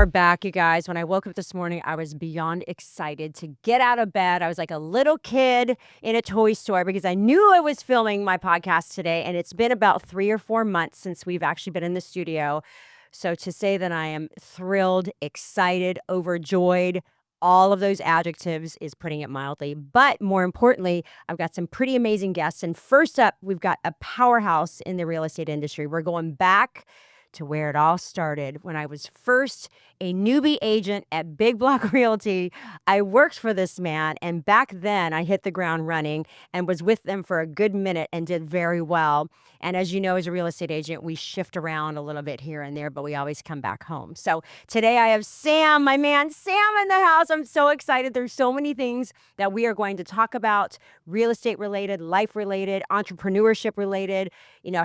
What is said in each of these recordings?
are back, you guys. When I woke up this morning, I was beyond excited to get out of bed. I was like a little kid in a toy store because I knew I was filming my podcast today. And it's been about 3 or 4 months since we've actually been in the studio. So to say that I am thrilled, excited, overjoyed, all of those adjectives is putting it mildly. But more importantly, I've got some pretty amazing guests. And first up, we've got a powerhouse in the real estate industry. We're going back to where it all started when I was first a newbie agent at Big Block Realty. I worked for this man, and back then I hit the ground running and was with them for a good minute and did very well. And as you know, as a real estate agent, we shift around a little bit here and there, but we always come back home. So today I have Sam, my man Sam, in the house. I'm so excited. There's so many things that we are going to talk about: real estate related, life related, entrepreneurship related,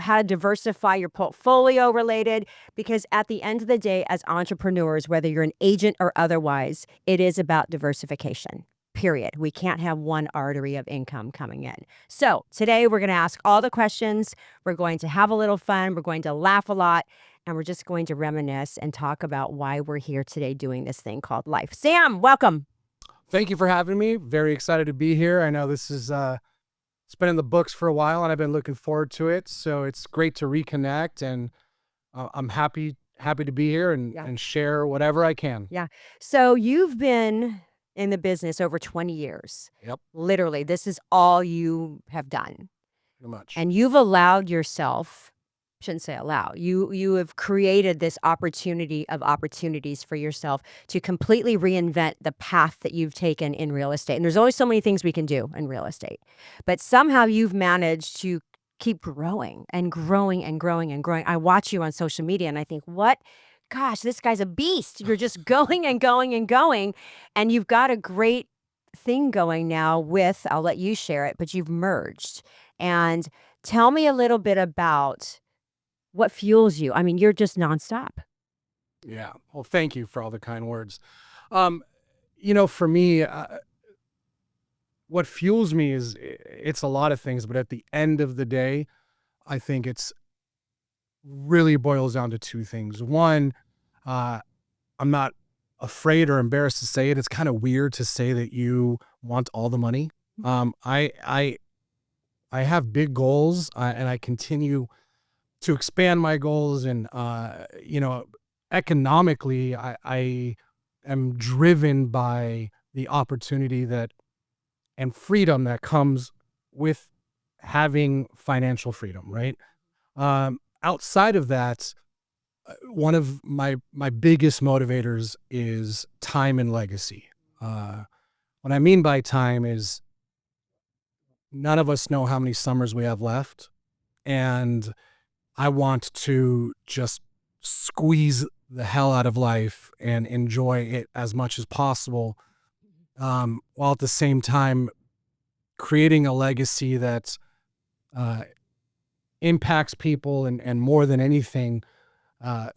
how to diversify your portfolio related. Because at the end of the day, as entrepreneurs, whether you're an agent or otherwise, it is about diversification. Period. We can't have one artery of income coming in. So today we're going to ask all the questions. We're going to have a little fun. We're going to laugh a lot. And we're just going to reminisce and talk about why we're here today doing this thing called life. Sam, welcome. Thank you for having me. Very excited to be here. I know this is it's been in the books for a while, and I've been looking forward to it. So it's great to reconnect, and I'm happy to be here and share whatever I can. Yeah. So you've been in the business over 20 years. Yep, Literally, this is all you have done. pretty much. And you've allowed yourself, shouldn't say allow, you have created this opportunity of opportunities for yourself to completely reinvent the path that you've taken in real estate. And there's always so many things we can do in real estate. But somehow you've managed to keep growing and growing and growing and growing. I watch you on social media and I think, what? Gosh, this guy's a beast. You're just going and going and going. And you've got a great thing going now with, I'll let you share it, but you've merged. And tell me a little bit about what fuels you. I mean, you're just nonstop. Yeah. Well, thank you for all the kind words. For me, what fuels me it's a lot of things, but at the end of the day, I think it's really boils down to two things. One, I'm not afraid or embarrassed to say it. It's kind of weird to say that you want all the money. I have big goals, and I continue to expand my goals. And economically, I am driven by the opportunity and freedom that comes with having financial freedom, right? Outside of that, one of my biggest motivators is time and legacy. What I mean by time is none of us know how many summers we have left, and I want to just squeeze the hell out of life and enjoy it as much as possible, while at the same time creating a legacy that impacts people, and more than anything,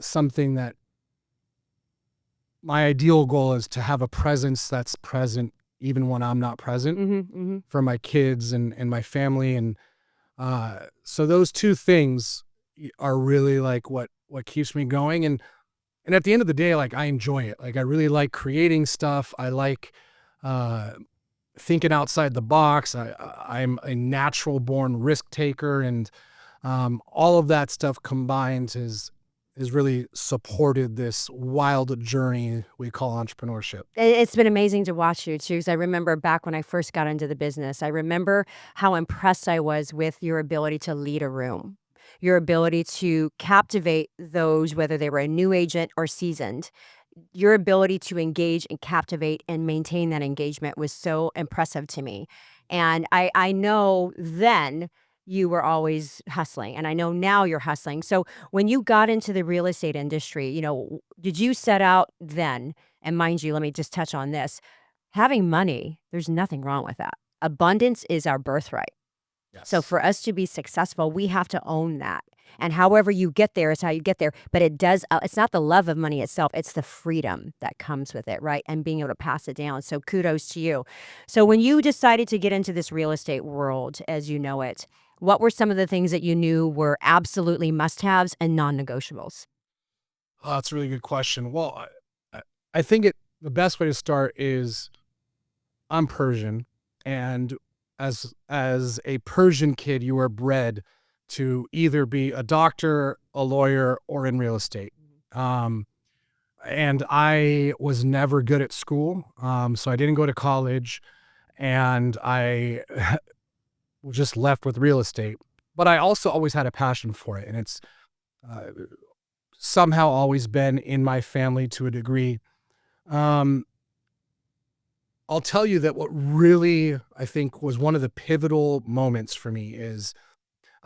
something that my ideal goal is to have a presence that's present even when I'm not present for my kids and my family. And so those two things are really like what keeps me going. And at the end of the day, like, I enjoy it. Like, I really like creating stuff. I like thinking outside the box. I'm a natural born risk taker, and all of that stuff combined has really supported this wild journey we call entrepreneurship. It's been amazing to watch you too, because I remember back when I first got into the business, I remember how impressed I was with your ability to lead a room, your ability to captivate those, whether they were a new agent or seasoned. Your ability to engage and captivate and maintain that engagement was so impressive to me. And I know then you were always hustling, and I know now you're hustling. So when you got into the real estate industry, did you set out then? And mind you, let me just touch on this. Having money, there's nothing wrong with that. Abundance is our birthright. Yes. So for us to be successful, we have to own that. And however you get there is how you get there. But it's not the love of money itself. It's the freedom that comes with it, right? And being able to pass it down. So kudos to you. So when you decided to get into this real estate world as you know it, what were some of the things that you knew were absolutely must-haves and non-negotiables? Oh, that's a really good question. Well, I think the best way to start is I'm Persian, and as a Persian kid, you were bred to either be a doctor, a lawyer, or in real estate. Um, and I was never good at school, so I didn't go to college, and I was just left with real estate. But I also always had a passion for it, and it's uh, somehow always been in my family to a degree. Um, I'll tell you that what really I think was one of the pivotal moments for me is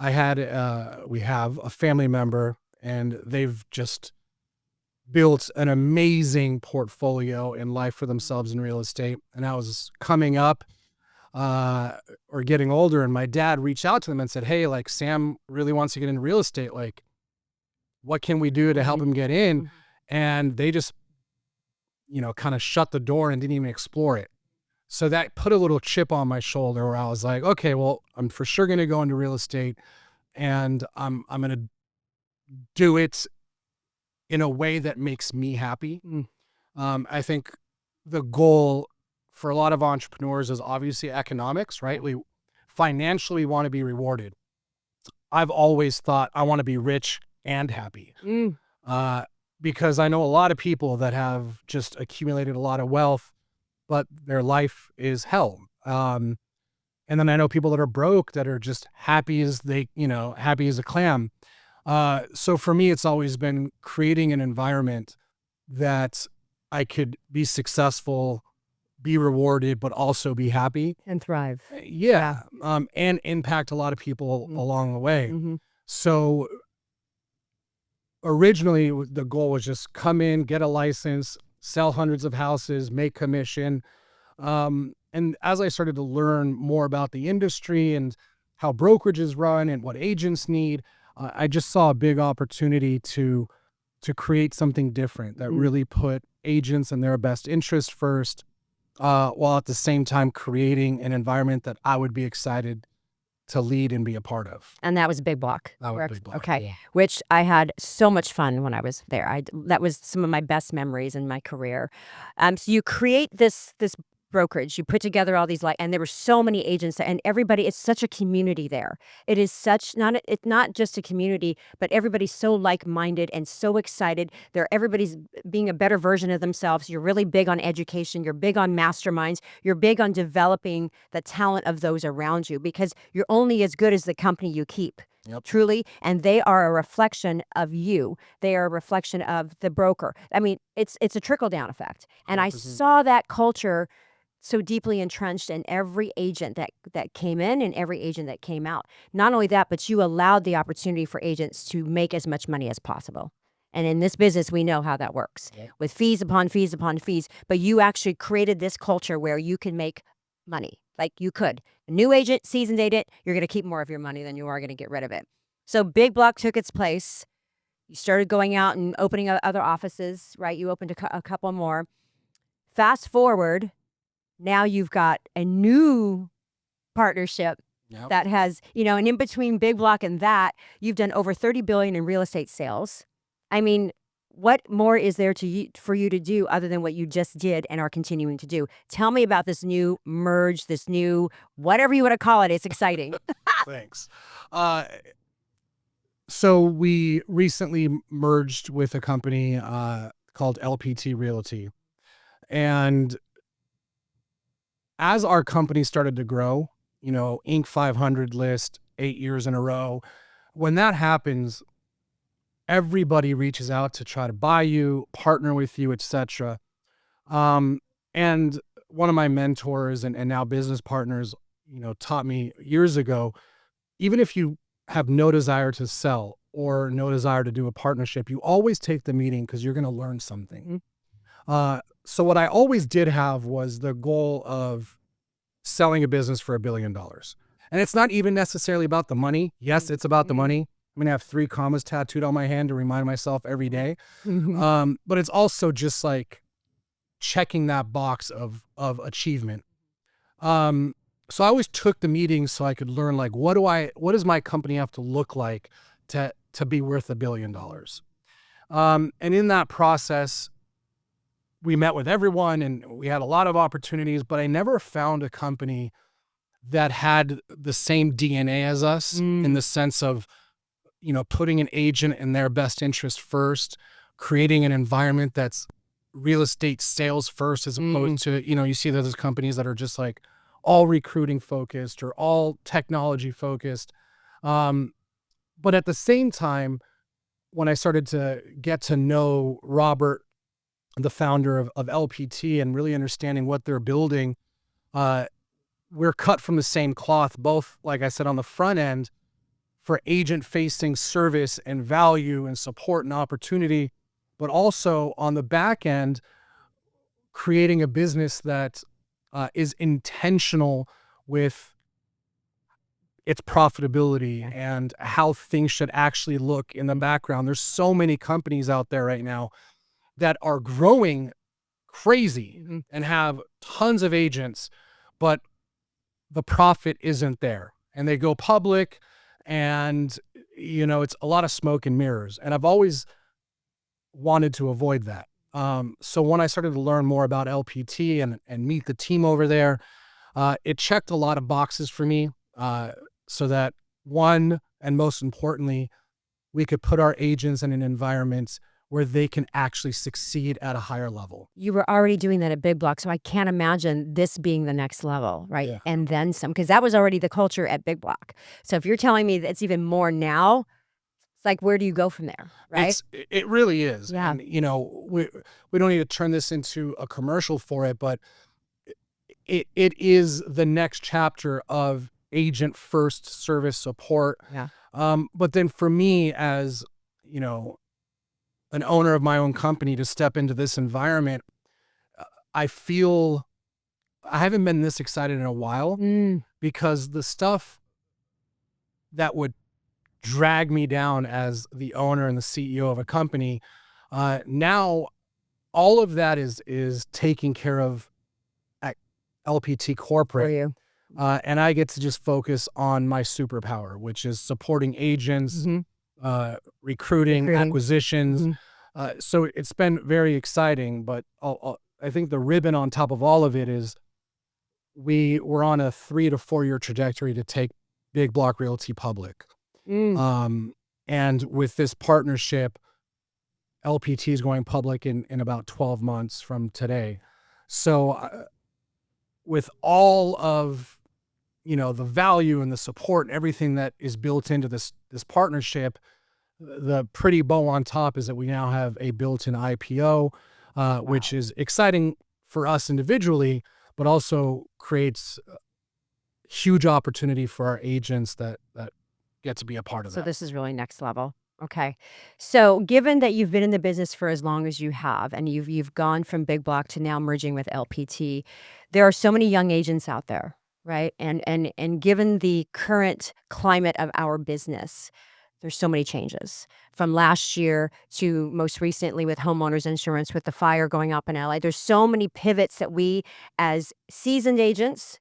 we have a family member, and they've just built an amazing portfolio in life for themselves in real estate. And I was coming up uh, or getting older, and my dad reached out to them and said, "Hey, like Sam really wants to get into real estate. Like, what can we do to help him get in?" And they just, kind of shut the door and didn't even explore it. So that put a little chip on my shoulder where I was like, okay, well, I'm for sure going to go into real estate, and I'm going to do it in a way that makes me happy. I think the goal for a lot of entrepreneurs is obviously economics, right? We financially want to be rewarded. I've always thought I want to be rich and happy. Uh, because I know a lot of people that have just accumulated a lot of wealth, but their life is hell. And then I know people that are broke that are just happy as a clam. So for me, it's always been creating an environment that I could be successful, be rewarded, but also be happy. And thrive. Yeah. And impact a lot of people along the way. So originally the goal was just come in, get a license, sell hundreds of houses, make commission. And as I started to learn more about the industry and how brokerages run and what agents need, I just saw a big opportunity to create something different that really put agents and their best interest first, while at the same time creating an environment that I would be excited to lead and be a part of. And that was Big Block. That was correct? Big Block. Okay. Yeah. Which I had so much fun when I was there. That was some of my best memories in my career. So you create this brokerage. You put together all these and there were so many agents and everybody. It's such a community there. It is it's not just a community, but everybody's so like-minded and so excited. Everybody's being a better version of themselves. You're really big on education. You're big on masterminds. You're big on developing the talent of those around you because you're only as good as the company you keep. Yep. Truly, and they are a reflection of you. They are a reflection of the broker. I mean, it's a trickle-down effect. And I 100%. saw that culture so deeply entrenched in every agent that came in and every agent that came out. Not only that, but you allowed the opportunity for agents to make as much money as possible. And in this business, we know how that works with fees upon fees upon fees. But you actually created this culture where you can make money. Like you could. A new agent, seasoned agent, you're going to keep more of your money than you are going to get rid of it. So Big Block took its place. You started going out and opening other offices, right? You opened a couple more. Fast forward, now you've got a new partnership that has, and in between Big Block and that, you've done over $30 billion in real estate sales. I mean, what more is there for you to do other than what you just did and are continuing to do? Tell me about this new merge, this new whatever you want to call it. It's exciting. Thanks. So we recently merged with a company called LPT Realty. And as our company started to grow, Inc. 500 list, 8 years in a row, when that happens, everybody reaches out to try to buy you, partner with you, etc. And one of my mentors and now business partners, taught me years ago, even if you have no desire to sell or no desire to do a partnership, you always take the meeting because you're going to learn something. So what I always did have was the goal of selling a business for $1 billion. And it's not even necessarily about the money. Yes, it's about the money. I'm going to have 3 commas tattooed on my hand to remind myself every day. But it's also just like checking that box of achievement. So I always took the meetings so I could learn, like, what does my company have to look like to be worth $1 billion? And in that process, we met with everyone and we had a lot of opportunities, but I never found a company that had the same DNA as us in the sense of, putting an agent in their best interest first, creating an environment that's real estate sales first, as opposed to, you see those companies that are just like all recruiting focused or all technology focused. But at the same time, when I started to get to know Robert, the founder of LPT, and really understanding what they're building, we're cut from the same cloth, both, like I said, on the front end for agent-facing service and value and support and opportunity, but also on the back end, creating a business that is intentional with its profitability and how things should actually look in the background. There's so many companies out there right now that are growing crazy and have tons of agents, but the profit isn't there. And they go public and, it's a lot of smoke and mirrors. And I've always wanted to avoid that. So when I started to learn more about LPT and meet the team over there, it checked a lot of boxes for me. So that, one, and most importantly, we could put our agents in an environment where they can actually succeed at a higher level. You were already doing that at Big Block, so I can't imagine this being the next level, right? Yeah. And then some, because that was already the culture at Big Block. So if you're telling me that it's even more now, it's like, where do you go from there, right? It really is. Yeah. And, we don't need to turn this into a commercial for it, but it is the next chapter of agent first service support. Yeah. But then for me, as an owner of my own company, to step into this environment, I feel I haven't been this excited in a while, because the stuff that would drag me down as the owner and the CEO of a company, now all of that is taken care of at LPT corporate. For you. And I get to just focus on my superpower, which is supporting agents, recruiting, acquisitions. So it's been very exciting, but I think the ribbon on top of all of it is we were on a 3 to 4 year trajectory to take Big Block Realty public. And with this partnership, LPT is going public in about 12 months from today. So with all of the value and the support and everything that is built into this partnership, the pretty bow on top is that we now have a built-in IPO, which is exciting for us individually, but also creates huge opportunity for our agents that get to be a part of that. So this is really next level. Okay. So given that you've been in the business for as long as you have, and you've gone from Big Block to now merging with LPT, there are so many young agents out there, right? And given the current climate of our business, there's so many changes from last year to most recently with homeowners insurance, with the fire going up in LA. There's so many pivots that we, as seasoned agents,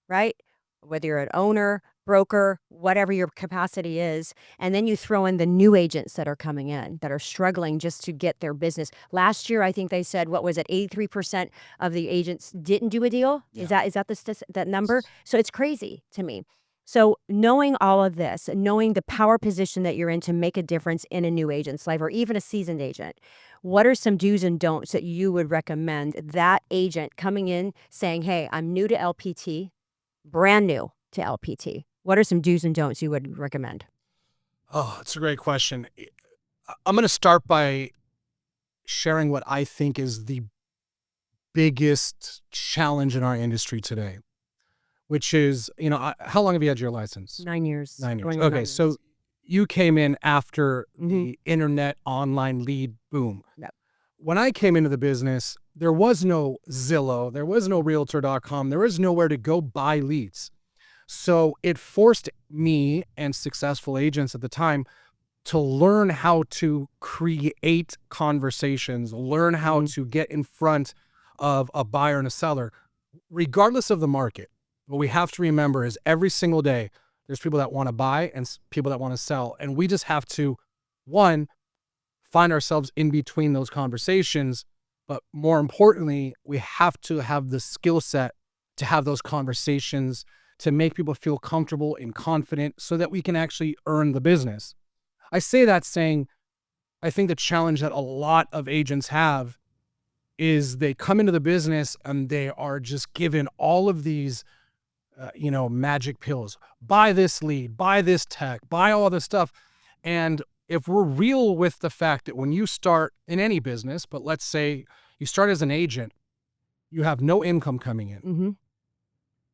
right? Whether you're an owner, broker, whatever your capacity is, and then you throw in the new agents that are coming in that are struggling just to get their business. Last year, I think they said, what was it, 83% of the agents didn't do a deal? Yeah. Is that that number? So it's crazy to me. So knowing all of this, knowing the power position that you're in to make a difference in a new agent's life or even a seasoned agent, what are some do's and don'ts that you would recommend that agent coming in saying, hey, I'm new to LPT, brand new to LPT? What are some do's and don'ts you would recommend? Oh, it's a great question. I'm going to start by sharing what I think is the biggest challenge in our industry today, which is, how long have you had your license? 9 years. 9 years. Going on Okay, 9 years. so you came in after the internet online lead boom. Yep. When I came into the business, there was no Zillow, there was no Realtor.com, there was nowhere to go buy leads. So it forced me and successful agents at the time to learn how to create conversations, learn how to get in front of a buyer and a seller, regardless of the market. What we have to remember is every single day, there's people that want to buy and people that want to sell. And we just have to, one, find ourselves in between those conversations, But more importantly, we have to have the skill set to have those conversations, to make people feel comfortable and confident so that we can actually earn the business. I say that saying, I think the challenge that a lot of agents have is they come into the business and they are just given all of these, magic pills. Buy this lead, buy this tech, buy all this stuff. And if we're real with the fact that when you start in any business, but let's say you start as an agent, you have no income coming in. Mm-hmm.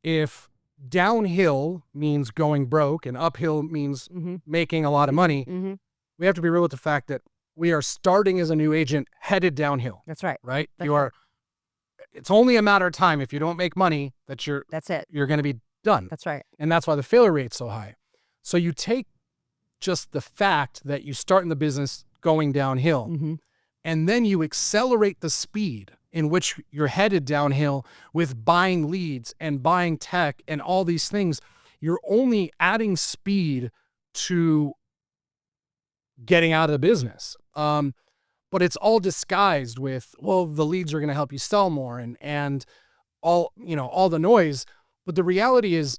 If downhill means going broke and uphill means Mm-hmm. making a lot of money, Mm-hmm. we have to be real with the fact that we are starting as a new agent headed downhill, That's right. right? That's right. It's only a matter of time if you don't make money that That's it. you're going to be done. That's right. And that's why the failure rate's so high. So you take just the fact that you start in the business going downhill, Mm-hmm. and then you accelerate the speed in which you're headed downhill with buying leads and buying tech and all these things. You're only adding speed to getting out of the business. But it's all disguised with, well, the leads are going to help you sell more and all the noise. But the reality is,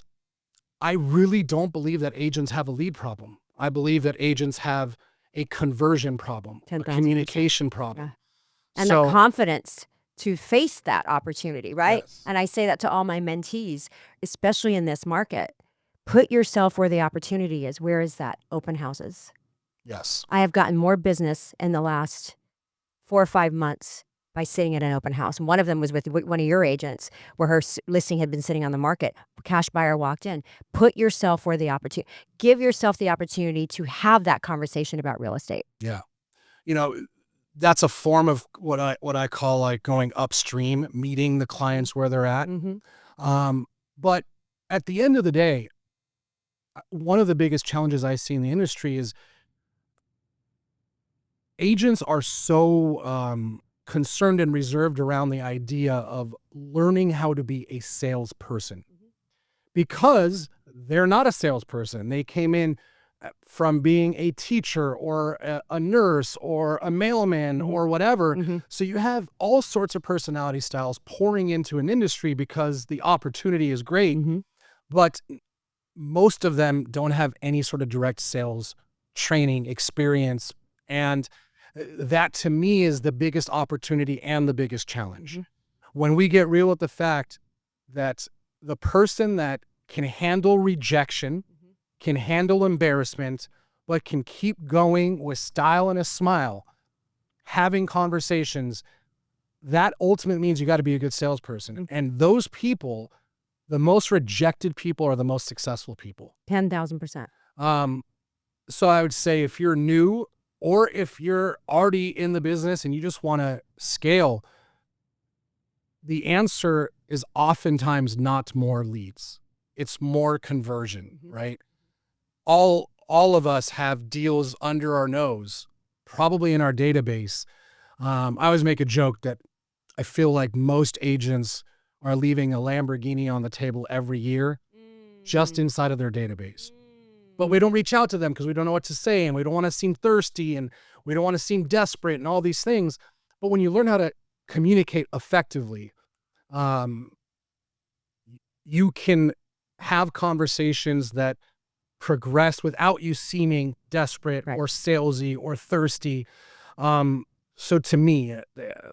I really don't believe that agents have a lead problem. I believe that agents have a conversion problem, a 10,000%. communication problem. And So- the confidence to face that opportunity, right? Yes. And I say that to all my mentees, especially in this market. Put yourself where the opportunity is. Where is that? Open houses. Yes. I have gotten more business in the last 4 or 5 months by sitting at an open house. And one of them was with one of your agents where her listing had been sitting on the market. Cash buyer walked in. Put yourself where the opportunity, give yourself the opportunity to have that conversation about real estate. Yeah. That's a form of what I call like going upstream, meeting the clients where they're at. Mm-hmm. But at the end of the day, one of the biggest challenges I see in the industry is agents are so concerned and reserved around the idea of learning how to be a salesperson because they're not a salesperson. They came in from being a teacher or a nurse or a mailman or whatever. Mm-hmm. So you have all sorts of personality styles pouring into an industry because the opportunity is great, Mm-hmm. but most of them don't have any sort of direct sales training experience. And that to me is the biggest opportunity and the biggest challenge. Mhm. When we get real with the fact that the person that can handle rejection, can handle embarrassment, but can keep going with style and a smile, having conversations, that ultimately means you got to be a good salesperson. Mhm. And those people, the most rejected people are the most successful people. 10,000%. So I would say if you're new or if you're already in the business and you just want to scale, the answer is oftentimes not more leads. It's more conversion, Mhm. right? All of us have deals under our nose, probably in our database. I always make a joke that I feel like most agents are leaving a Lamborghini on the table every year just inside of their database. But we don't reach out to them because we don't know what to say and we don't want to seem thirsty and we don't want to seem desperate and all these things. But when you learn how to communicate effectively, you can have conversations that progress without you seeming desperate Right. or salesy or thirsty. So to me,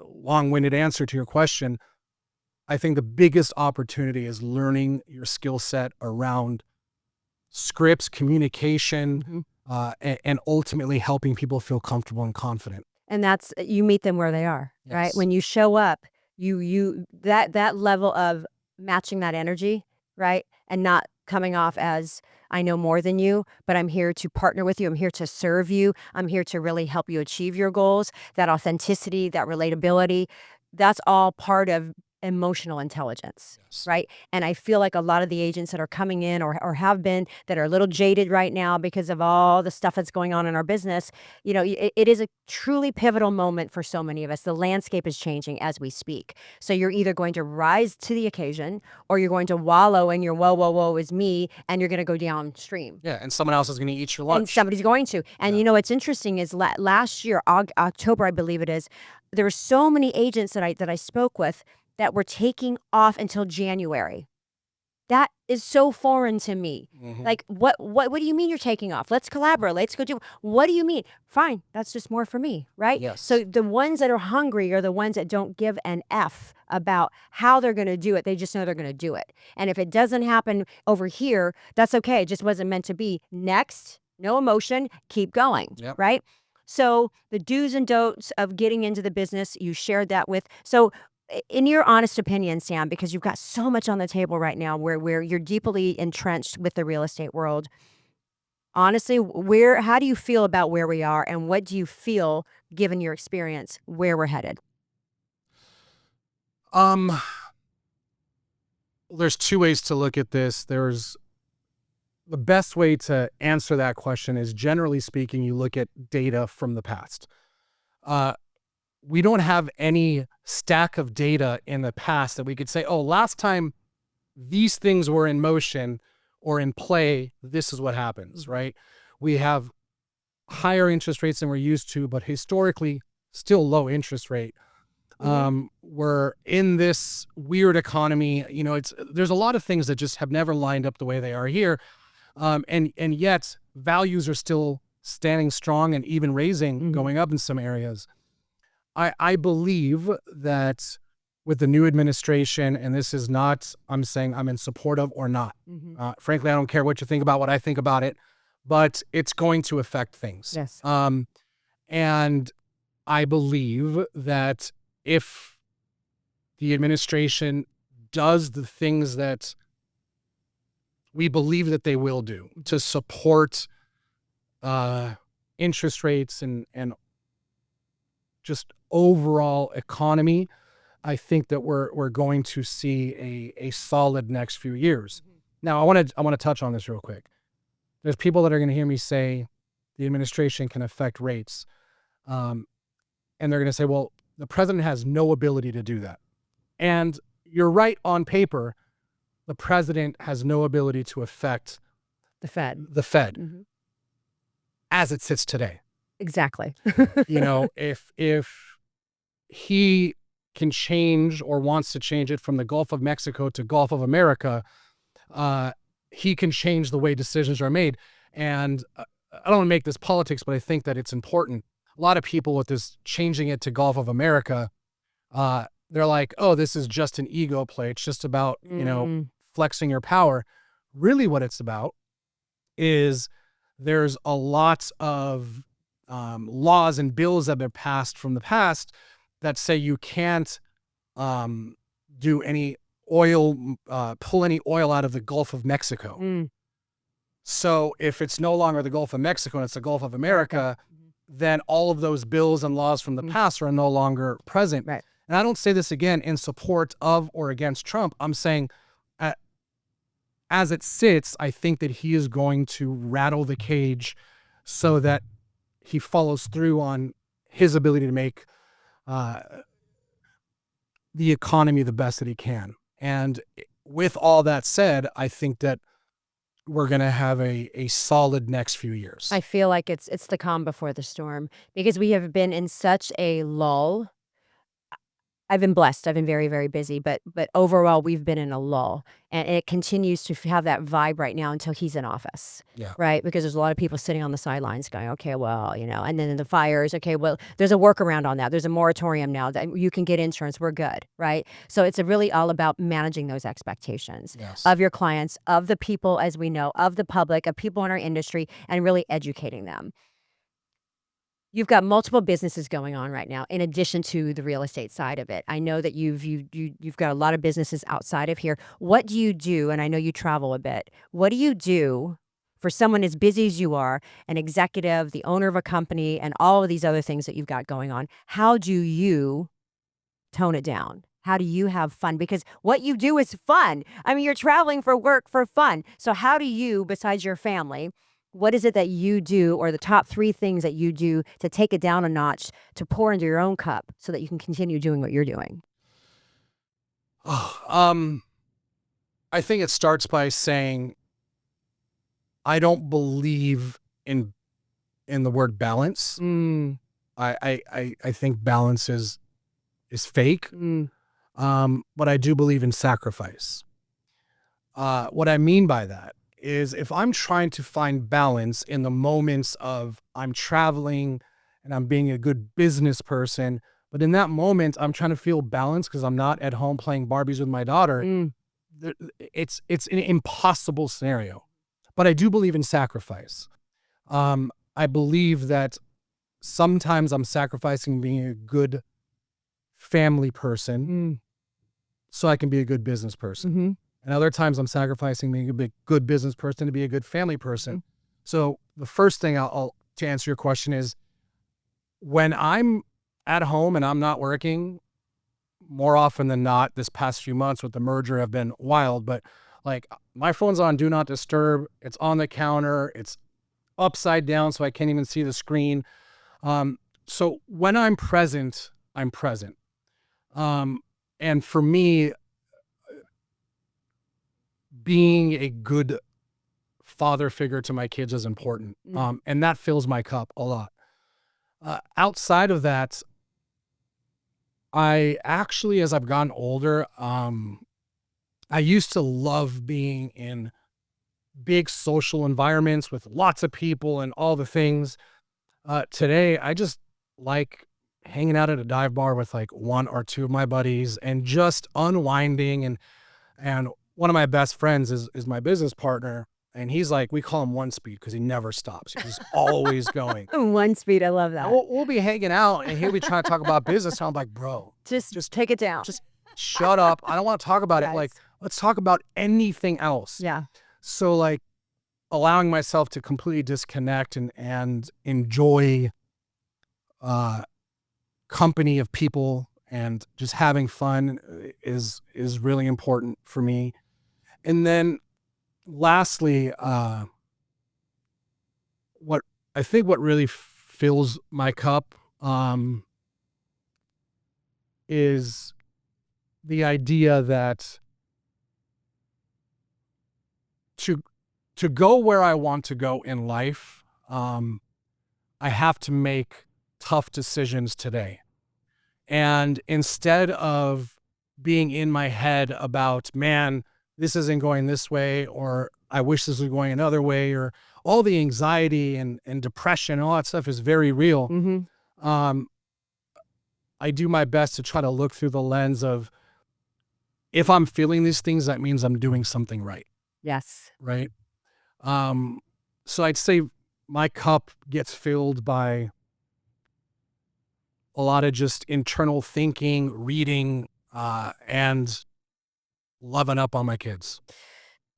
long-winded answer to your question, I think the biggest opportunity is learning your skill set around scripts, communication, Mhm. and ultimately helping people feel comfortable and confident. And that's you meet them where they are, right? Yes. When you show up, you that level of matching that energy, right? And not coming off as I know more than you, but I'm here to partner with you. I'm here to serve you. I'm here to really help you achieve your goals. That authenticity, that relatability, that's all part of emotional intelligence, Yes. right? And I feel like a lot of the agents that are coming in or have been that are a little jaded right now because of all the stuff that's going on in our business, it is a truly pivotal moment for so many of us. The landscape is changing as we speak. So you're either going to rise to the occasion or you're going to wallow in your whoa, whoa, whoa is me, and you're going to go downstream. Yeah, and someone else is going to eat your And lunch. somebody's going to. And Yeah. what's interesting is last year, October, I believe it is, there were so many agents that I spoke with that were taking off until January. That is so foreign to me. Mhm. Like, what do you mean you're taking off? Let's collaborate. Let's go do. What do you mean? Fine, that's just more for me, right? So Yes. the ones that are hungry are the ones that don't give an F about how they're going to do it. They just know they're going to do it. And if it doesn't happen over here, that's okay. It just wasn't meant to be. Next, no emotion, keep going, Yep. right? So the do's and don'ts of getting into the business, you shared that with. So in your honest opinion, Sam, because you've got so much on the table right now where you're deeply entrenched with the real estate world, honestly, how do you feel about where we are, and what do you feel, given your experience, where we're headed? Um, there's two ways to look at this. There's the best way to answer that question is, generally speaking, you look at data from the past. Uh, we don't have any stack of data in the past that we could say, oh, last time these things were in motion or in play, this is what happens, right? We have higher interest rates than we're used to, but historically still low interest rate. We're in this weird economy. There's a lot of things that just have never lined up the way they are here. And yet values are still standing strong and even raising, going up in some areas. I believe that with the new administration, and this is not, I'm saying I'm in support of or not. Frankly, I don't care what you think about what I think about it, but it's going to affect things. Yes. And I believe that if the administration does the things that we believe that they will do to support interest rates and just overall economy, I think that we're going to see a solid next few years. Now, I want to touch on this real quick. There's people that are going to hear me say the administration can affect rates, and they're going to say, well, the president has no ability to do that. And you're right on paper. The president has no ability to affect The Fed. the Fed as it sits today. Exactly. If he can change or wants to change it from the Gulf of Mexico to Gulf of America, he can change the way decisions are made. And I don't want to make this politics, but I think that it's important. A lot of people with this changing it to Gulf of America, they're like, oh, this is just an ego play. It's just about, flexing your power. Really what it's about is there's a lot of laws and bills that have been passed from the past that say you can't do any oil, pull any oil out of the Gulf of Mexico. So if it's no longer the Gulf of Mexico and it's the Gulf of America, then all of those bills and laws from the past are no longer present. Right. And I don't say this again in support of or against Trump. I'm saying as it sits, I think that he is going to rattle the cage so that he follows through on his ability to make the economy the best that he can. And with all that said, I think that we're going to have a solid next few years. I feel like it's the calm before the storm, because we have been in such a lull. I've been blessed. I've been very, very busy, but overall, we've been in a lull, and it continues to have that vibe right now until he's in office. Yeah. Right, because there's a lot of people sitting on the sidelines going, okay, well, and then the fires. Okay, well, there's a workaround on that. There's a moratorium now that you can get insurance. We're good, right? So it's really all about managing those expectations of your clients, of the people, as we know, of the public, of people in our industry, and really educating them. You've got multiple businesses going on right now, in addition to the real estate side of it. I know that you've got a lot of businesses outside of here. What do you do? And I know you travel a bit. What do you do for someone as busy as you are, an executive, the owner of a company, and all of these other things that you've got going on? How do you tone it down? How do you have fun? Because what you do is fun. I mean, you're traveling for work for fun. So how do you, besides your family, what is it that you do, or the top 3 things that you do to take it down a notch, to pour into your own cup so that you can continue doing what you're doing? Oh, I think it starts by saying I don't believe in the word balance. Mm, I think balance is fake. mm, But I do believe in sacrifice. What I mean by that is if I'm trying to find balance in the moments of I'm traveling and I'm being a good business person, but in that moment I'm trying to feel balance because I'm not at home playing Barbies with my daughter, mm, it's an impossible scenario. But I do believe in sacrifice. I believe that sometimes I'm sacrificing being a good family person mm, so I can be a good business person. mhm, And other times I'm sacrificing being a good business person to be a good family mhm, person. So the first thing I'll to answer your question is when I'm at home and I'm not working, more often than not, this past few months with the merger have been wild, but like my phone's on do not disturb. It's on the counter. It's upside down so I can't even see the screen. Um, so when I'm present, I'm present. Um, and for me, being a good father figure to my kids is important. mm. And that fills my cup a lot. Outside of that, I actually, as I've gotten older, I used to love being in big social environments with lots of people and all the things. Today, I just like hanging out at a dive bar with like 1 or 2 of my buddies and just unwinding. And one of my best friends is my business partner. And he's like, we call him One Speed because he never stops. He's always going. One speed, I love And that. we'll be hanging out and he'll be trying to talk about business. And I'm like, bro, Just just take it down. just shut up. I don't want to talk about it. Like, Yes. let's talk about anything else. Yeah. So like allowing myself to completely disconnect and enjoy uh company of people and just having fun is really important for me. And then lastly, what I think what really fills my cup is the idea that to to go where I want to go in life, I have to make tough decisions today. And instead of being in my head about, man, this isn't going this way, or I wish this was going another way, or all the anxiety and depression, and all that stuff is very real. Mhm. Um, I do my best to try to look through the lens of if I'm feeling these things, that means I'm doing something right. Yes. Right. Um, so I'd say my cup gets filled by a lot of just internal thinking, reading, and loving up on my kids.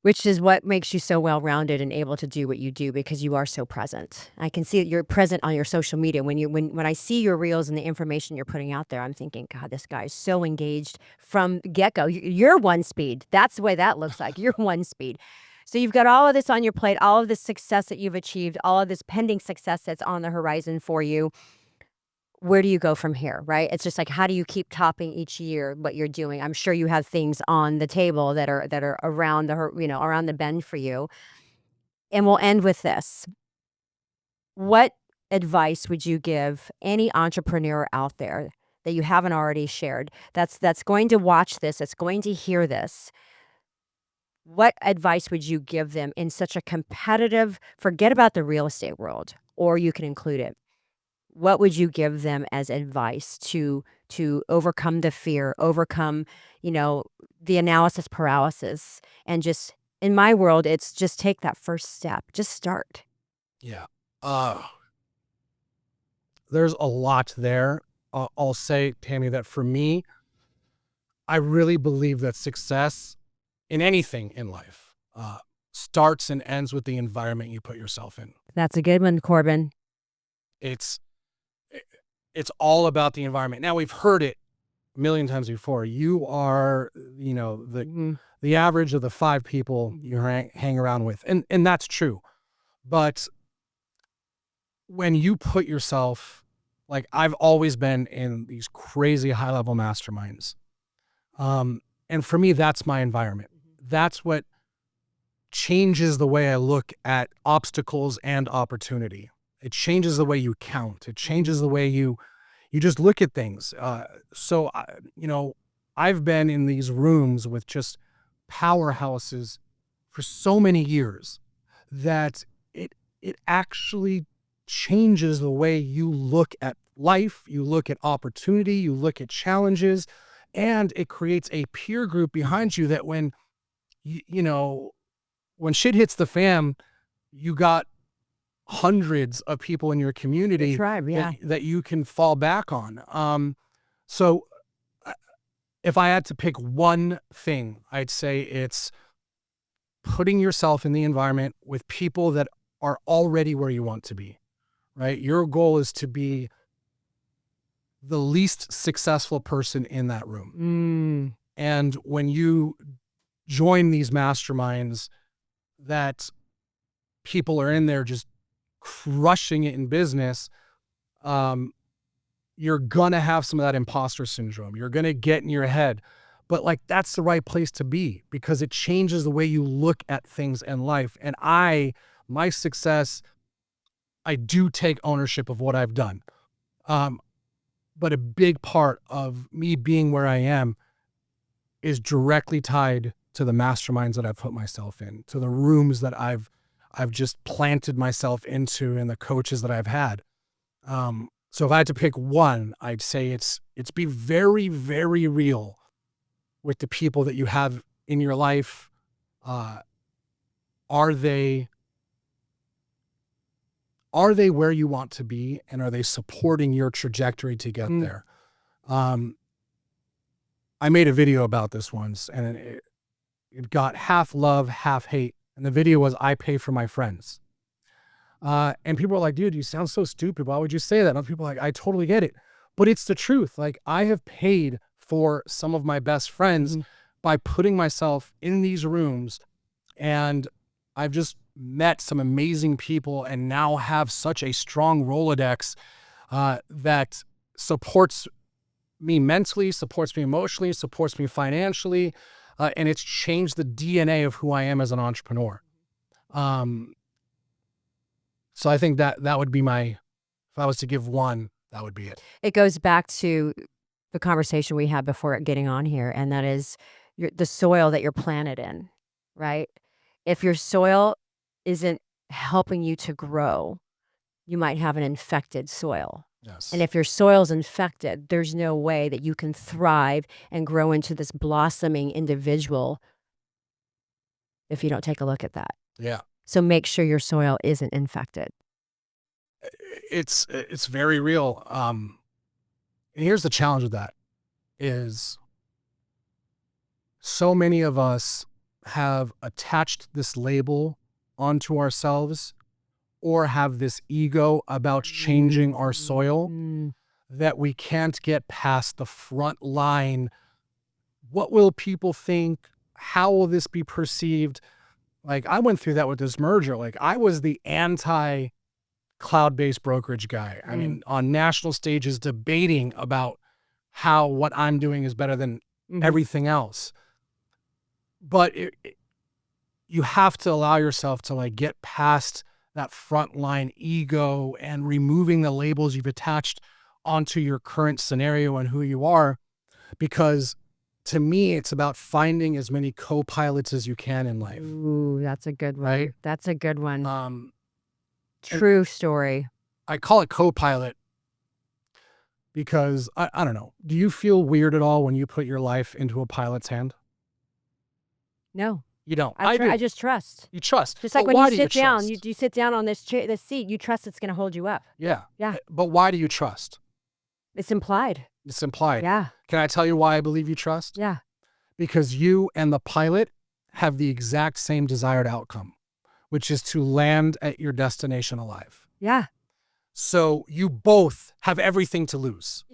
Which is what makes you so well-rounded and able to do what you do, because you are so present. I can see that you're present on your social media. When I see your reels and the information you're putting out there, I'm thinking, God, this guy is so engaged from the get-go. You're One Speed. That's the way that looks like. You're One Speed. So you've got all of this on your plate, all of this success that you've achieved, all of this pending success that's on the horizon for you. Where do you go from here, right? It's just like, how do you keep topping each year what you're doing? I'm sure you have things on the table that are around around the bend for you. And we'll end with this. What advice would you give any entrepreneur out there that you haven't already shared, that's going to watch this, that's going to hear this? What advice would you give them in such a competitive, forget about the real estate world, or you can include it. What would you give them as advice to overcome the fear, overcome, you know, the analysis paralysis, and just, in my world, it's just take that first step. Just start. Yeah. Uh, there's a lot there. I'll say, Tammy, that for me, I really believe that success in anything in life starts and ends with the environment you put yourself in. That's a good one, Corbin. It's it's all about the environment. Now we've heard it million times before, you are, you know, Mhm. the average of the 5 people you hang around with. And that's true. But when you put yourself, like I've always been in these crazy high level masterminds. And for me, that's my environment. That's what changes the way I look at obstacles and opportunity. It changes the way you count. It changes the way you just look at things. You know, I've been in these rooms with just powerhouses for so many years that it actually changes the way you look at life, you look at opportunity, you look at challenges, and it creates a peer group behind you that when you know, when shit hits the fan, you got hundreds of people in your The community tribe, yeah. that you can fall back on. So uh, if I had to pick one thing, I'd say it's putting yourself in the environment with people that are already where you want to be, right? Your goal is to be the least successful person in that room. Mm. And when you join these masterminds that people are in there just crushing it in business, you're gonna have some of that imposter syndrome. You're gonna get in your head. But like that's the right place to be because it changes the way you look at things in life. And my success, I do take ownership of what I've done. Um, but a big part of me being where I am is directly tied to the masterminds that I've put myself in, to the rooms that I've just planted myself into and the coaches that I've had. So if I had to pick one, I'd say it's be very, very real with the people that you have in your life. Uh, are they where you want to be, and are they supporting your trajectory to get Mm. there? I made a video about this once, and it got half love, half hate. And the video was, I pay for my friends. And people are like, dude, you sound so stupid. Why would you say that? And other people are like, I totally get it. But it's the truth. Like, I have paid for some of my best friends Mhm. by putting myself in these rooms. And I've just met some amazing people and now have such a strong Rolodex that supports me mentally, supports me emotionally, supports me financially. And it's changed the DNA of who I am as an entrepreneur. Um, so I think that would be if I was to give one, that would be it. It goes back to the conversation we had before getting on here, and that is the soil that you're planted in, right? If your soil isn't helping you to grow, you might have an infected soil. And Yes. if your soil's infected, there's no way that you can thrive and grow into this blossoming individual if you don't take a look at that. Yeah. So make sure your soil isn't infected. It's very real. And here's the challenge with that is so many of us have attached this label onto ourselves or have this ego about changing our soil Mm. that we can't get past the front line. What will people think? How will this be perceived? Like I went through that with this merger. Like I was the anti cloud-based brokerage guy. I mean, on national stages debating about how what I'm doing is better than Mhm. everything else. But you have to allow yourself to like get past that frontline ego and removing the labels you've attached onto your current scenario and who you are. Because to me, it's about finding as many co-pilots as you can in life. Ooh, that's a good one. Right. That's a good one. And True story. I call it co-pilot because I don't know. Do you feel weird at all when you put your life into a pilot's hand? No, You don't. I do. I just trust. You trust. Just But like when why you do sit down, trust? you sit down on this seat, you trust it's going to hold you up. Yeah. Yeah. But why do you trust? It's implied. It's implied. Yeah. Can I tell you why I believe you trust? Yeah. Because you and the pilot have the exact same desired outcome, which is to land at your destination alive. Yeah. So you both have everything to lose.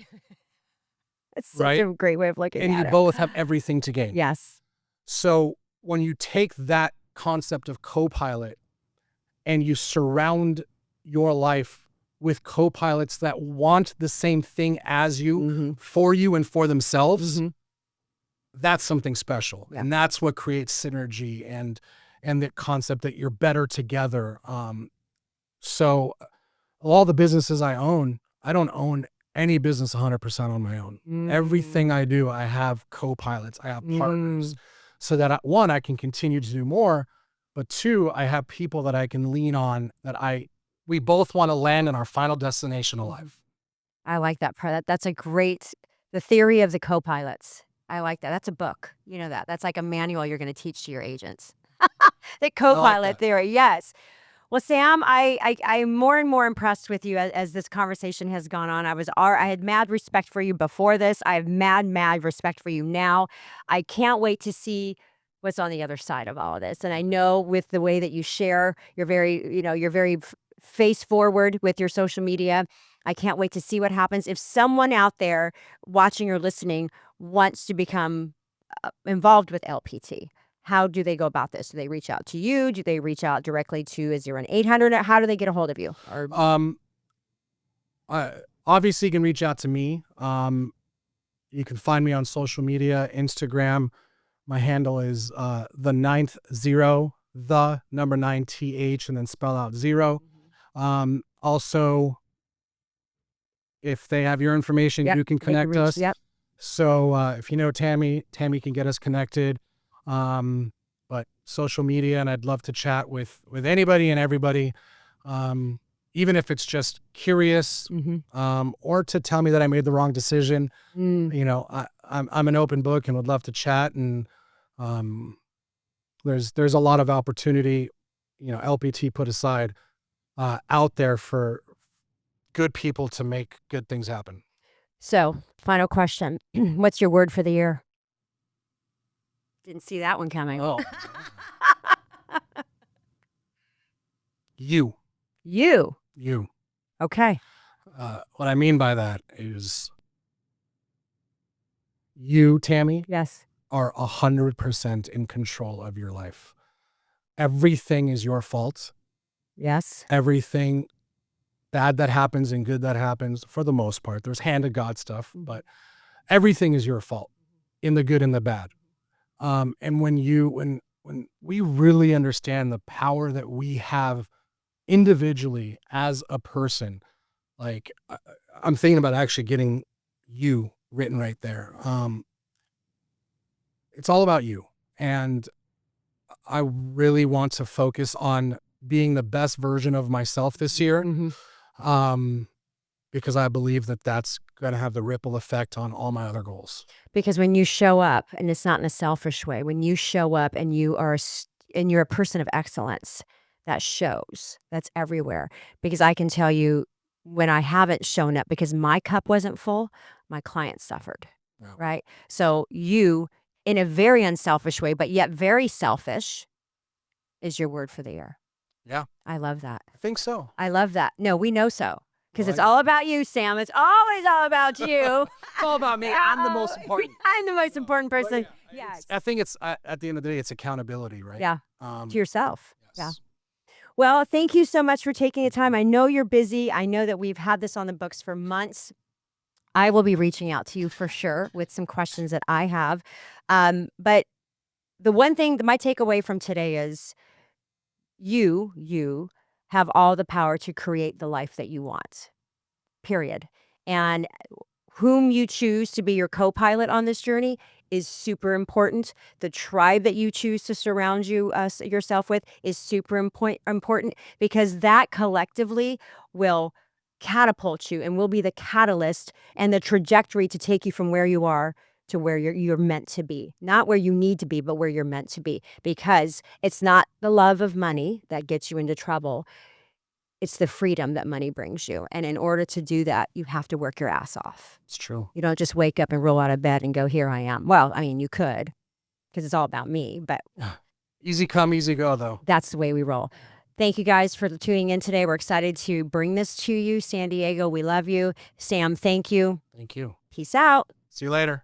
It's such right? a great way of looking And you at it. both have everything to gain. Yes. So when you take that concept of co-pilot and you surround your life with co-pilots that want the same thing as you, for you and for themselves, that's something special. Yeah. And that's what creates synergy and the concept that you're better together. So all the businesses I own, I don't own any business 100% on my own. Everything I do, I have co-pilots, I have partners, so that one, I can continue to do more, but two, I have people that I can lean on we both want to land in our final destination of life. I like that part. That's a great, the theory of the co-pilots. I like that. That's a book. You know that. That's like a manual you're going to teach to your agents. The co-pilot theory. Yes. Well, Sam, I'm more and more impressed with you as this conversation has gone on. I had mad respect for you before this. I have mad respect for you now. I can't wait to see what's on the other side of all of this. And I know with the way that you share, you're very face forward with your social media. I can't wait to see what happens. If someone out there watching or listening wants to become involved with LPT, how do they go about this? Do they reach out to you? Do they reach out directly to, is there an 800? How do they get a hold of you? Or Obviously you can reach out to me. You can find me on social media, Instagram. My handle is the 9th 0, the number 9 TH, and then spell out 0. Also, if they have your information, you can connect us. Yep. So if you know Tammy can get us connected. But social media, and I'd love to chat with anybody and everybody, even if it's just curious, or to tell me that I made the wrong decision. You know, I'm an open book and would love to chat. And there's a lot of opportunity, LPT put aside, out there for good people to make good things happen. So, final question. What's your word for the year? Didn't see that one coming. Oh. You. You. Okay. What I mean by that is you, Tammy, Yes. are 100% in control of your life. Everything is your fault. Yes. Everything bad that happens and good that happens, for the most part. There's hand of God stuff, but everything is your fault, in the good and the bad. And when we really understand the power that we have individually as a person, like I'm thinking about actually getting you written right there. It's all about you. And I really want to focus on being the best version of myself this year. Because I believe that that's going to have the ripple effect on all my other goals. Because when you show up, and it's not in a selfish way, when you show up and you're a person of excellence, that shows. That's everywhere. Because I can tell you, when I haven't shown up because my cup wasn't full, my clients suffered. Yeah. Right? So you, in a very unselfish way, but yet very selfish, is your word for the year. Yeah. I love that. I think so. I love that. No, we know so. Because it's Well, all about you, Sam. It's always all about you. It's all about me. I'm the most important. I'm the most important person. Yes. I think it's, at the end of the day, it's accountability, right? Yeah. To yourself. Yes. Yeah. Well, thank you so much for taking the time. I know you're busy. I know that we've had this on the books for months. I will be reaching out to you for sure with some questions that I have. But the one thing, my takeaway from today is you have all the power to create the life that you want, period. And whom you choose to be your co-pilot on this journey is super important. The tribe that you choose to surround yourself with is super important, because that collectively will catapult you and will be the catalyst and the trajectory to take you from where you are to where you're meant to be. Not where you need to be, but where you're meant to be. Because it's not the love of money that gets you into trouble. It's the freedom that money brings you. And in order to do that, you have to work your ass off. It's true. You don't just wake up and roll out of bed and go, here I am. Well, I mean, you could, because it's all about me, but Easy come, easy go, though. that's the way we roll. Thank you guys for tuning in today. We're excited to bring this to you. San Diego, we love you. Sam, thank you. Thank you. Peace out. See you later.